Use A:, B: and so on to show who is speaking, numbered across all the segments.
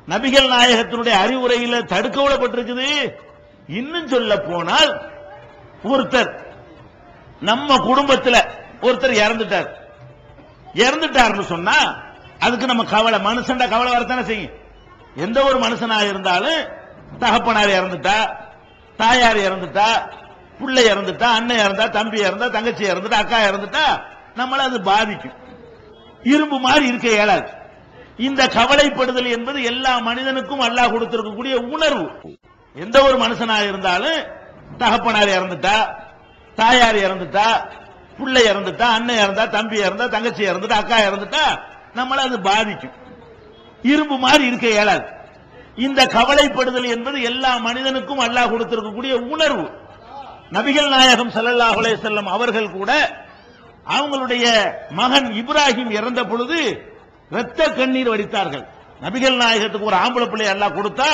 A: நபிகள் நாயகத்தினுடைய அறிவுரையில தடுக்க விடப்பட்டிருக்குது. இன்னும் சொல்ல போனால் ஒருத்தர் நம்ம குடும்பத்தில் ஒருத்தர் இறந்துட்டார்னு சொன்னா அதுக்கு நம்ம கவலை, மனுஷன்டா கவலை வரத்தானே செய்யும். எந்த ஒரு மனுஷனாக இருந்தாலும் தகப்பனார் இறந்துட்டா, தாயார் இறந்துட்டா, பிள்ளை இறந்துட்டா, அண்ணன் இறந்தா, தம்பி இறந்தா, தங்கச்சி இறந்துட்டா, அக்கா இறந்துட்டா நம்மள அது பாதிக்கும். இரும்பு மாதிரி இருக்க இயலாது. இந்த கவலைப்படுதல் என்பது எல்லா மனிதனுக்கும் அல்லாஹ் கொடுத்திருக்கக்கூடிய உணர்வு. எந்த ஒரு மனுஷனாக இருந்தாலும் தகப்பனார் இறந்துட்டா, தாயார் இறந்துட்டா, பிள்ளை இறந்துட்டா, அண்ணன் இறந்தா, தம்பி இறந்தா, தங்கச்சி இறந்துட்டா, அக்கா இறந்துட்டா நம்மள அது பாதிக்கும். இரும்பு மாதிரி இருக்க இயலாது. இந்த கவலைப்படுதல் என்பது எல்லா மனிதனுக்கும் அல்லாஹ் கொடுத்திருக்கக்கூடிய உணர்வு. நபிகள் நாயகம் ஸல்லல்லாஹு அலைஹி வஸல்லம் அவர்கள் கூட அவங்களுடைய மகன் இப்ராஹிம் இறந்த பொழுது இரத்த கண்ணீர் வடித்தார்கள். நபிகள் நாயகத்துக்கு ஒரு ஆம்பளை பிள்ளை அல்லாஹ் கொடுத்தா,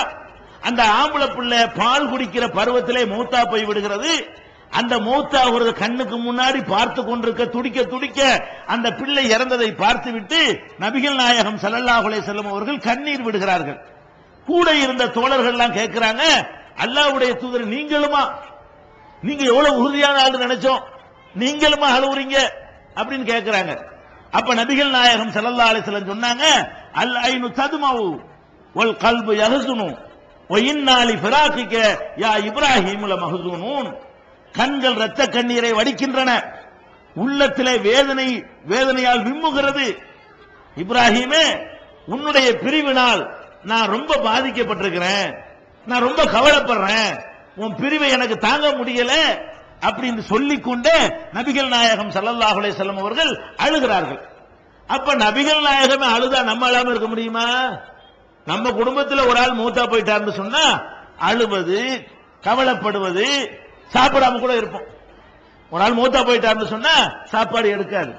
A: அந்த ஆம்பளை பிள்ளை பால் குடிக்கிற பருவத்திலே மௌத்தா போய் விடுகிறது. அந்த மௌத்தா ஒரு கண்ணுக்கு முன்னாடி பார்த்து கொண்டிருக்க துடிக்க துடிக்க அந்த பிள்ளை இறந்ததை பார்த்து விட்டு நபிகள் நாயகம் ஸல்லல்லாஹு அலைஹி வஸல்லம் அவர்கள் கண்ணீர் விடுகிறார்கள். கூட இருந்த தோழர்கள் எல்லாம் கேட்கிறாங்க, அல்லாஹ்வுடைய தூதர் நீங்களுமா, நீங்க எவ்வளவு உறுதியான ஆளு நினைச்சோம், நீங்களுமா அழுவுறீங்க அப்படின்னு கேட்கிறாங்க. அப்ப நபிகள் நாயகம் ஸல்லல்லாஹு அலைஹி வஸல்லம் சொன்னாங்க, அல் ஐனு ததுமவு வல் கல்பு யஹ்சுனு வ இன்னா லி ஃபிராகிக யா இப்ராஹீம் லமஹ்சூனூன். கண்கள் இரத்த கண்ணீரை வடிக்கின்றன, உள்ளத்திலே வேதனையால் விம்முகிறது. இப்ராஹீமே, உன்னுடைய பிரிவினால் நான் ரொம்ப பாதிக்கப்பட்டிருக்கிறேன், நான் ரொம்ப கவலைப்படுறேன், உன் பிரிவை எனக்கு தாங்க முடியல அப்படின்னு சொல்லிக்கொண்டே நபிகள் நாயகம் ஸல்லல்லாஹு அலைஹி வஸல்லம் அவர்கள் அழுகிறார்கள். அப்ப நபிகள் நாயகமே அழுதா நம்ம அழாம இருக்க முடியுமா? நம்ம குடும்பத்தில் ஒரு ஆள் மூத்தா போயிட்டார்னு சொன்னா அழுவது, கவலைப்படுவது, சாப்பிடாம கூட இருப்போம். ஒரு ஆள் மூத்தா போயிட்டார்னு சொன்னா சாப்பாடு எடுக்காது,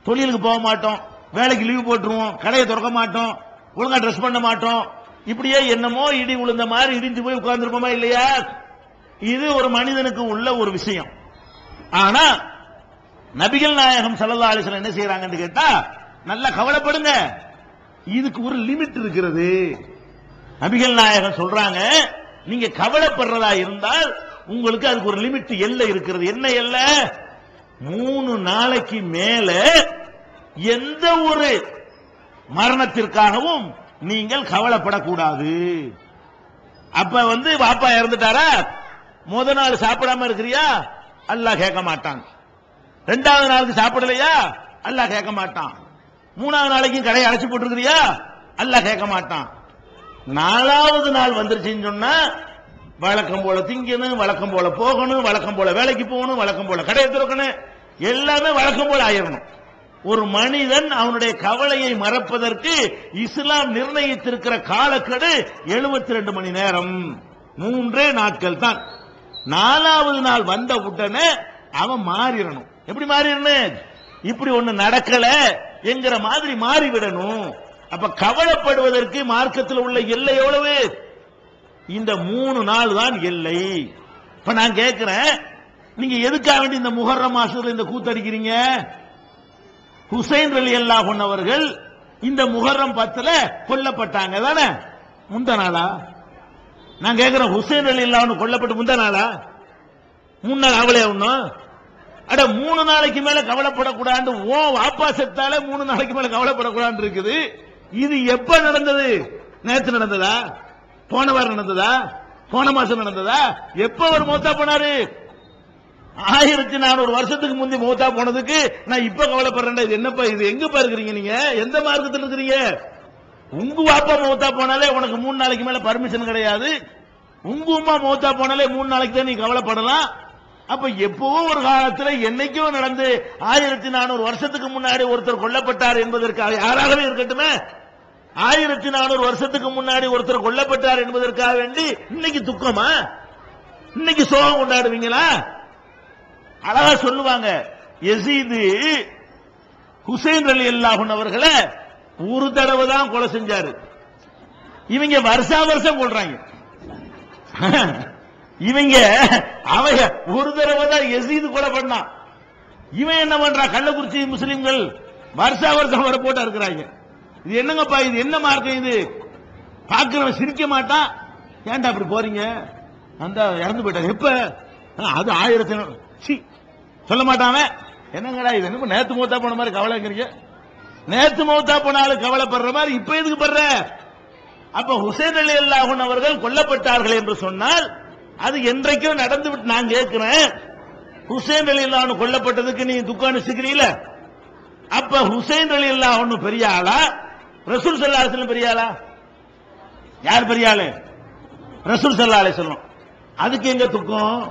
A: தொழிலுக்கு போக மாட்டோம், வேலைக்கு லீவு போட்டுருவோம், கடையை திறக்க மாட்டோம், ஒழுங்கா ட்ரெஸ் பண்ண மாட்டோம். இப்படியே என்னமோ இடி உளுந்த மாதிரி இடிஞ்சு போய் உட்கார்ந்துருப்போமா இல்லையா? இது ஒரு மனிதனுக்கு உள்ள ஒரு விஷயம். ஆனா நபிகள் நாயகம் ஸல்லல்லாஹு அலைஹி வஸல்லம் என்ன செய்யறாங்கன்னு கேட்டா, நல்லா கவலைப்படுங்க, இதுக்கு ஒரு லிமிட் இருக்கிறது. நபிகள் நாயகம் சொல்றாங்க, நீங்க கவலைப்படுறதா இருந்தால் உங்களுக்கு அதுக்கு ஒரு லிமிட், எல்லை இருக்கிறது. என்ன எல்லை? 3 நாளைக்கு மேல எந்த ஒரு மரணத்திற்காகவும் நீங்கள் கவலைப்படக்கூடாது. அப்ப பாப்பா இறந்துட்டாரா, முத நாள் சாப்பிடாம இருக்கிறியா, அல்லாஹ் கேட்க மாட்டான். 2வது நாளுக்கு சாப்பிடலையா, அல்லாஹ் கேட்க மாட்டான். 3வது நாளைக்கு கடையை அடைச்சு போட்டுருக்கிறியா, அல்லாஹ் கேட்க மாட்டான். 4வது நாள் வந்துருச்சுன்னு சொன்னா வழக்கம் போல திங்கணும், வழக்கம் போல போகணும், வழக்கம் போல வேலைக்கு போகணும், வழக்கம் போல கடையை திறக்கணும், எல்லாமே வழக்கம் போல ஆயிரணும். ஒரு மனிதன் அவனுடைய கவலையை மறப்பதற்கு இஸ்லாம் நிர்ணயித்திருக்கிற காலக்கெடு 72 மணி நேரம், 3 நாட்கள் தான். 4வது நாள் வந்த உடனே அவன் மாறிடணும். எப்படி மாறிடணும்? இப்படி ஒண்ணு நடக்கல என்கிற மாதிரி மாறிவிடணும். அப்ப கவலைப்படுவதற்கு மார்க்கத்தில் உள்ள எல்லை எவ்வளவு? இந்த 3 நாள் தான் எல்லை. இப்ப நான் கேட்கிறேன், நீங்க எதுக்காக வேண்டி இந்த முஹர்ரம் மாசத்துல இந்த கூத்தடிக்கிறீங்க? ஹுசைன் ரலியல்லாஹு அன்ஹு அவர்கள் இந்த முஹர்ரம் 10ல கொல்லப்பட்டாங்க தானே? முந்த நாளா? நான் கேட்கிறேன், ஹுசைன் ரலியல்லாஹு அன்ஹு கொல்லப்பட்டு முந்த நாளா? 3 நாள் ஆவலையா ஒண்ணும்? அட 3 நாளைக்கு மேல கவலைப்படக்கூடாது. ஓ வாப்பா செத்தாலே 3 நாளைக்கு மேல கவலைப்படக்கூடாது இருக்குது. இது எப்ப நடந்தது? நேத்து நடந்ததா? போன வாரம் நடந்ததா? போன மாசம் நடந்ததா? எப்ப அவர் மௌத்தா போனாரு? 1400 வருஷத்துக்கு முந்தி மௌத்தா போனதுக்கு நான் இப்ப கவலைப்படுறேன். இது என்னப்பா, இது எங்கப்பா இருக்கிறீங்க? நீங்க எந்த மார்க்கத்தில் இருக்கிறீங்க? உங்க வாப்பா மௌத்தா போனாலே உனக்கு 3 நாளைக்கு மேல பர்மிஷன் கிடையாது. உங்க உமா மௌத்தா போனாலே 3 நாளைக்கு தான் நீ கவலைப்படலாம். அப்ப எப்பவோ ஒரு காலத்தில் என்னைக்கோ நடந்து 1400 வருஷத்துக்கு முன்னாடி ஒருத்தர் கொல்லப்பட்டார் என்பதற்காக, யாராகவே இருக்கட்டுமே, 1400 வருஷத்துக்கு முன்னாடி ஒருத்தர் கொல்லப்பட்டார் என்பதற்காக வேண்டி இன்னைக்கு துக்கமா, இன்னைக்கு சோகம் கொண்டாடுவீங்களா? அழகா சொல்லுவாங்க, யசீது ஹுசைன் ரலியல்லாஹு அன்ஹு அவர்களை ஒரு தடவை தான் கொலை செஞ்சாரு. இவங்க வருஷா வருஷம் கொல்றாங்க. இவங்க ஒரு தடவை தான் யசீது கொலை பண்ணான். இவன் என்ன பண்றான்? கள்ளக்குறிச்சி முஸ்லிம்கள் வருஷா வருஷம் வர போட்டா இருக்கிறாங்க. இது என்னங்கப்பா, இது என்ன மார்க்கம்? இது பார்க்கிறவன் சிரிக்க மாட்டான். ஏன்டா அப்படி போறீங்க? அந்த இறந்து போயிட்டாங்க. எப்ப? அது 1000 சொல்ல மாட்டாங்க. என்னங்கடா இது, என்ன நேத்து மூத்தா போன மாதிரி கவலைங்கிறீங்க? நேத்து மூத்தா போனாலும் கவலைப்படுற மாதிரி இப்ப எதுக்கு படுற? அப்ப ஹுசைன் ரலியல்லாஹு அன்ஹு அவர்கள் கொல்லப்பட்டார்கள் என்று சொன்னால் அது என்றைக்கும் நடந்து விட்டு, நான் கேட்கிறேன், ஹுசைன் ரலியல்லாஹு அன்ஹு கொல்லப்பட்டதுக்கு நீ துக்கம் அனுசிக்கிறீல? அப்ப ஹுசைன் ரலியல்லாஹு அன்ஹு பெரிய ஆளா, ரசூல் ஸல்லல்லாஹு அலைஹி வஸல்லம் பெரிய ஆளா? யார் பெரிய ஆளு? ரசூல் ஸல்லல்லாஹு அலைஹி வஸல்லம். அதுக்கு எங்க துக்கம்?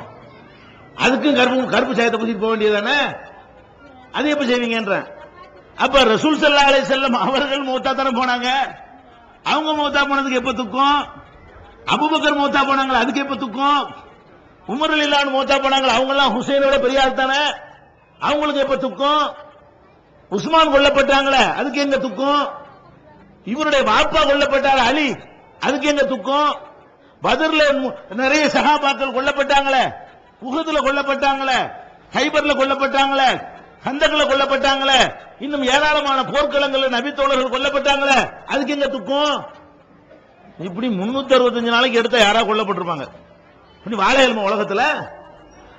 A: அதுக்கும் கருப்பு சாயத்தை பூசிட்டு போக வேண்டியதானே? அது எப்ப செய்வீங்கன்ற? அப்ப ரசூல் ஸல்லல்லாஹு அலைஹி வஸல்லம் அவர்கள் மௌத்தா தானே போனாங்க. அவங்க மௌத்தா போனதுக்கு எப்ப துக்கம்? அபூபக்கர் மௌத்தா போனாங்க, அதுக்கு எப்ப துக்கம்? உமர் ரலியல்லாஹு அன்ஹு மௌத்தா போனாங்க, அவங்க எல்லாம் ஹுசைனோட பெரிய ஆள் தானே, அவங்களுக்கு எப்ப துக்கம்? உஸ்மான் கொல்லப்பட்டாங்களே, அதுக்கு எங்க துக்கம்? இவருடைய வாப்பா கொல்லப்பட்டார் அலி, அதுக்கு எங்க துக்கம்? பத்ர்ல நிறைய சஹாபாக்கள் கொல்லப்பட்டாங்களே, உஹதுல கொல்லப்பட்டாங்களே, ஹைபர்ல கொல்லப்பட்டாங்களே, கந்தக்ல கொல்லப்பட்டாங்களே, இன்னும் ஏராளமான போர்க்களங்கள் நபி தோழர்கள் கொல்லப்பட்டாங்களே, அதுக்கு எங்க துக்கம்? இப்படி 365 நாளைக்கு எடுத்த யாரா கொல்லப்பட்டிருப்பாங்க? வாழையல்மா உலகத்துல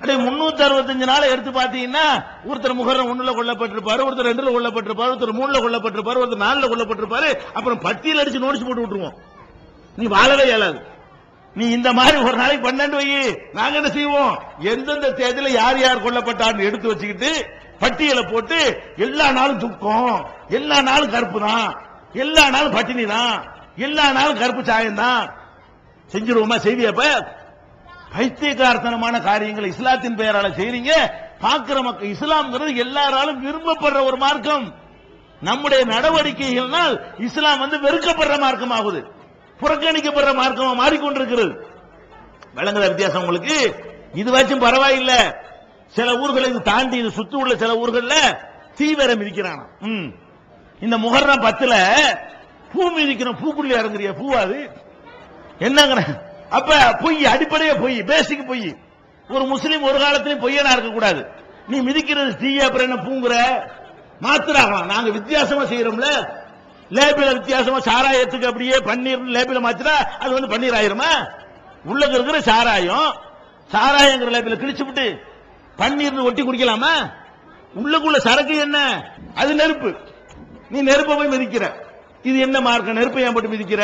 A: 365 நாள் எடுத்து பாத்தீங்கன்னா ஒருத்தர் முஹர்ரம் 1ல கொல்லப்பட்டிருப்பாரு, ஒருத்தர் 2ல கொல்லப்பட்டிருப்பாரு, ஒருத்தர் 3ல கொல்லப்பட்டிருப்பாரு, ஒருத்தர் 4ல கொல்லப்பட்டிருப்பாரு. அப்புறம் பட்டியல் அடிச்சு நோட்டீஸ் போட்டு விட்டுருவோம். நீ வாழவே இயலாது. நீ இந்த மாதிரி ஒரு நாளைக்கு 12 வை, நாங்க என்ன செய்வோம்? எந்தெந்த தேதியில யார் யார் கொல்லப்பட்டான்னு எடுத்து வச்சுக்கிட்டு பட்டியலை போட்டு எல்லா நாளும் துக்கம், எல்லா நாளும் கருப்பு தான், எல்லா நாளும் பட்டினி தான், எல்லா நாளும் கருப்பு சாயம் தான் செஞ்சிருவோமா? செய்தியப்ப பைத்தியக்காரத்தனமான காரியங்களை இஸ்லாத்தின் பெயரால செய்றீங்க. பார்க்கிற மக்கள், இஸ்லாம்ங்கிறது எல்லாராலும் விரும்பப்படுற ஒரு மார்க்கம். நம்முடைய நடவடிக்கைகள்னால் இஸ்லாம் வெறுக்கப்படுற மார்க்கம் ஆகுது, புறக்கணிக்கப்படுற மார்க்கமா மாறிக்கொண்டிருக்கிறது. விளங்குற வித்தியாசம் உங்களுக்கு? இது வச்சும் பரவாயில்லை. சில ஊர்களை தாண்டி இது சுத்தி உள்ள சில ஊர்கள்ல தீவிரம் மிதிக்கிறான். இந்த முஹர்ரம் 10ல பூ மிதிக்கிறோம். பூக்குள்ள இறங்குறிய பூவாது என்னங்கிற? அப்ப பொய், அடிப்படையே பொய், பேசிக் பொய். ஒரு முஸ்லீம் ஒரு காலத்திலும் பொய்யனா இருக்க கூடாது. நீ மிதிக்கிறது தீய, அப்புறம் என்ன பூங்குற? மாத்திராகலாம். நாங்க வித்தியாசமா செய்யறோம்ல, லேபில வித்தியாசமா சாராயத்துக்கு அப்படியே பன்னீர் லேபில மாத்திரா அது பன்னீர் ஆயிருமா? உள்ள இருக்கிற சாராயங்கிற லேபில கிழிச்சு விட்டு பன்னீர் ஒட்டி குடிக்கலாமா? உள்ளக்குள்ள சரக்கு என்ன? அது நெருப்பு. நீ நெருப்பை போய் மிதிக்கிற. இது என்ன மார்க்கம்? நெருப்பை ஏன் போட்டு மிதிக்கிற?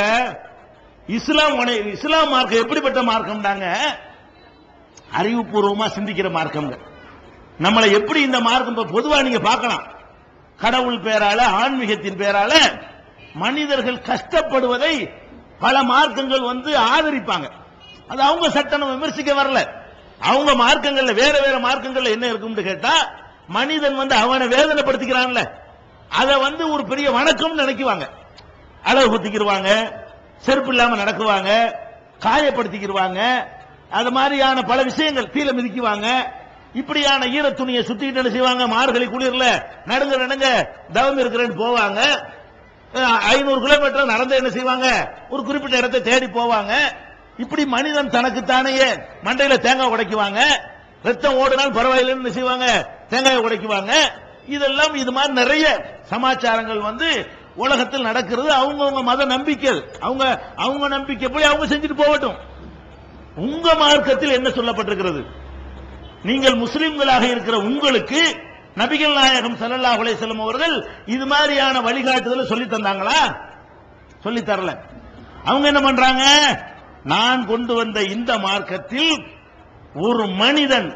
A: இஸ்லாம் மார்க்கம் எப்படிப்பட்ட மார்க்கம்? அறிவுபூர்வமா சிந்திக்கிற மார்க்கம். நம்மளை எப்படி இந்த மார்க்கம் பொதுவா நீங்க பார்க்கலாம். கடவுள் பேரால, ஆன்மீகத்தின் பேரால மனிதர்கள் கஷ்டப்படுவதை பல மார்க்கங்கள் ஆதரிப்பாங்க. அது அவங்க சட்டம் விமர்சிக்க வரல. அவங்க மார்க்கங்கள்ல வேற வேற மார்க்கங்கள்ல என்ன இருக்கும்னு கேட்டா, மனிதன் அவனை வேதனைப்படுத்திக்கிறான்ல, அதை ஒரு பெரிய வணக்கம் நினைக்குவாங்க. அளவு குத்திக்கிடுவாங்க, செருப்பு இல்லாம நடக்குவாங்க, காயப்படுத்திக்கிடுவாங்க, அது மாதிரியான பல விஷயங்கள் கீழே மிதிக்குவாங்க. இப்படியான ஈர துணியை சுத்திக்கிட்டு என்ன செய்வாங்க? மார்கழி குளிர்ல நடுங்க தவம் இருக்கிறேன்னு போவாங்க. 500 கிலோமீட்டர் நடந்து என்ன செய்வாங்க? ஒரு குறிப்பிட்ட இடத்தை தேடி போவாங்க. இப்படி மனிதன் தனக்குத்தானே மண்டையில தேங்காய் உடைக்குவாங்க. ரத்தம் ஓடுனால் பரவாயில்லைன்னு என்ன செய்வாங்க? தேங்காய் உடைக்குவாங்க. இதெல்லாம் இது மாதிரி நிறைய சமாச்சாரங்கள் உலகத்தில் நடக்கிறது. அவங்கவுங்க மத நம்பிக்கை, அவங்க நம்பிக்கை போய் அவங்க செஞ்சுட்டு போகட்டும். உங்க மார்க்கத்தில் என்ன சொல்லப்பட்டிருக்கிறது? நீங்கள் முஸ்லிம்களாக இருக்கிற உங்களுக்கு நபிகள் நாயகம் ஸல்லல்லாஹு அலைஹி வஸல்லம் அவர்கள் இது மாதிரியான வழிகாட்டுதலை சொல்லி தந்தாங்களா? சொல்லி தரல. அவங்க என்ன பண்றாங்க? நான் கொண்டு வந்த இந்த மார்க்கத்தில் ஒரு மனிதன்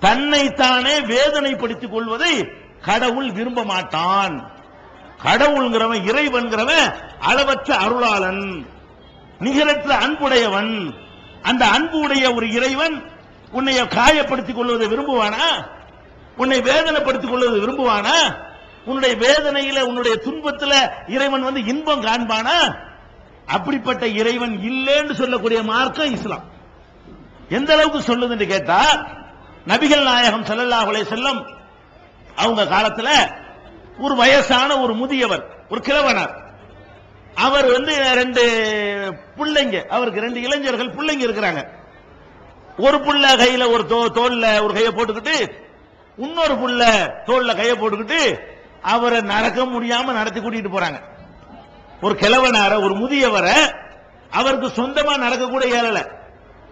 A: தன்னைத்தானே வேதனைப்படுத்திக் கொள்வதை கடவுள் விரும்ப மாட்டான். கடவுள்ங்கிறவன், இறைவன்கிறவன் அளவற்ற அருளாளன், நிகரற்ற அன்புடையவன். அந்த அன்பு உடைய ஒரு இறைவன் உன்னை காயப்படுத்திக் கொள்வதை விரும்புவானா? உன்னை வேதனைப்படுத்திக் கொள்வதை விரும்புவானா? உன்னுடைய வேதனையில, உன்னுடைய துன்பத்தில் இறைவன் இன்பம் காண்பானா? அப்படிப்பட்ட இறைவன் இல்லைன்னு சொல்லக்கூடிய மார்க்கம் இஸ்லாம். எந்த அளவுக்கு சொல்லுதுன்னு கேட்டா, நபிகள் நாயகம் ஸல்லல்லாஹு அலைஹி வஸல்லம் அவங்க காலத்துல ஒரு வயசான ஒரு முதியவர், ஒரு கிழவனார், அவர் 2 பிள்ளைங்க, அவருக்கு 2 இளைஞர்கள் பிள்ளைங்க இருக்கிறாங்க. ஒரு புள்ள கையில ஒரு தோல்ல ஒரு கையை போட்டுக்கிட்டு, இன்னொரு புள்ள தோல்ல கையை போட்டுக்கிட்டு அவரை நடக்க முடியாம நடத்தி கூட்டிட்டு போறாங்க. ஒரு கிழவனார ஒரு முதியவரை அவருக்கு சொந்தமா நடக்க கூட இயலல.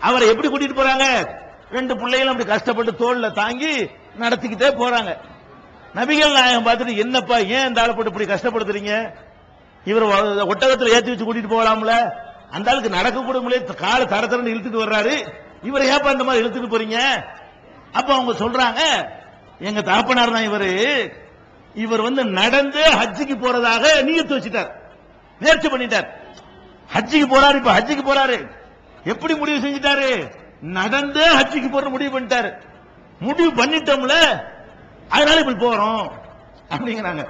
A: அவரை எப்படி கூட்டிட்டு போறாங்க? 2 பிள்ளைகளும் அப்படி கஷ்டப்பட்டு தோல்ல தாங்கி நடத்திக்கிட்டே போறாங்க. நபிகள் நாயகம் பார்த்துட்டு, என்னப்பா ஏன் இந்த ஆளை போட்டு இப்படி கஷ்டப்படுத்துறீங்க? இவர் ஒட்டகத்தில் ஏற்றி வச்சு கூட்டிட்டு போகலாம்ல, அந்த ஆளுக்கு நடக்க கூட முடியல, காலை தரத்தரன்னு இழுத்துட்டு வர்றாரு, இவரை ஏப்பா இந்த மாதிரி இழுத்துட்டு போறீங்க? அப்ப அவங்க சொல்றாங்க, எங்க தகப்பனார் தான் இவர் நடந்து ஹஜ்ஜிக்கு போறதாக நியத்து வச்சுட்டார், முயற்சி பண்ணிட்டார். ஹஜ்ஜிக்கு போறாரு, இப்ப ஹஜ்ஜிக்கு போறாரு. எப்படி முடிவு செஞ்சிட்டாரு? நடந்து ஹஜ்ஜிக்கு போற முடிவு பண்ணிட்டாரு. முடிவு பண்ணிட்டோம்ல, அதனால இப்படி போறோம் அப்படிங்கிறாங்க.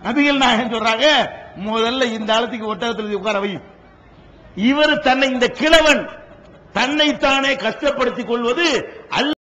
A: நபிகள் நாயகம் சொல்றாங்க, முதல்ல இந்த ஆளத்துக்கு ஒட்டகத்தில் உட்கார வை. இவர் தன்னை, இந்த கிழவன் தன்னைத்தானே கஷ்டப்படுத்திக் கொள்வது அல்ல.